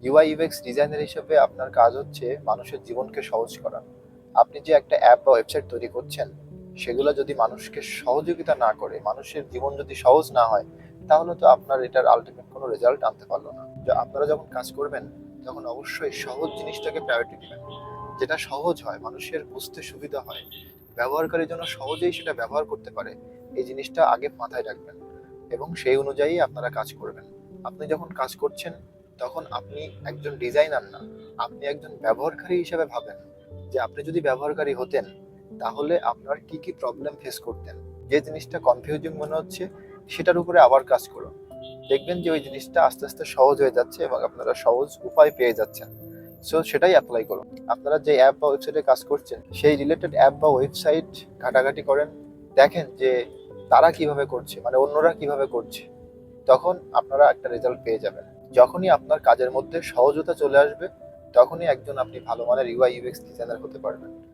UI UX designer হিসেবে আপনার কাজ হচ্ছে মানুষের জীবনকে সহজ করা। আপনি যে একটা অ্যাপ বা ওয়েবসাইট তৈরি করছেন, সেগুলো যদি মানুষকে সহযোগিতা না করে, মানুষের জীবন যদি সহজ না হয়, তাহলে তো আপনার এটার আলটিমেট কোনো রেজাল্ট আনতে পারলো না। আপনারা যখন কাজ করবেন, তখন অবশ্যই সহজ জিনিসটাকে প্রায়োরিটি দিবেন। যেটা সহজ হয়, মানুষের বুঝতে সুবিধা হয়, ব্যবহারকারীর জন্য সহজেই সেটা ব্যবহার করতে পারে, এই জিনিসটা আগে মাথায় রাখবেন এবং সেই অনুযায়ী আপনারা কাজ করবেন। আপনি যখন কাজ করছেন, তখন আপনি একজন ডিজাইনার না, আপনি একজন ব্যবহারকারী হিসেবে ভাবেন যে আপনি যদি ব্যবহারকারী হতেন, তাহলে আপনার কি কি প্রবলেম ফেস করতেন। যে জিনিসটা কনফিউজিং মনে হচ্ছে, সেটার উপরে আবার কাজ করুন। দেখবেন যে ওই জিনিসটা আস্তে আস্তে সহজ হয়ে যাচ্ছে এবং আপনারা সহজ উপায় পেয়ে যাচ্ছেন। সো সেটাই অ্যাপ্লাই করুন। আপনারা যে অ্যাপ বা ওয়েবসাইটে কাজ করছেন, সেই রিলেটেড অ্যাপ বা ওয়েবসাইট ঘাটাঘাটি করেন, দেখেন যে তারা কিভাবে করছে, মানে অন্যরা কিভাবে করছে। তখন আপনারা একটা রেজাল্ট পেয়ে যাবেন। যখনই আপনার কাজের মধ্যে সহজতা চলে আসবে, তখনই একজন আপনি ভালো মানের ইউআই ইউএক্স ডিজাইনার হতে পারবেন।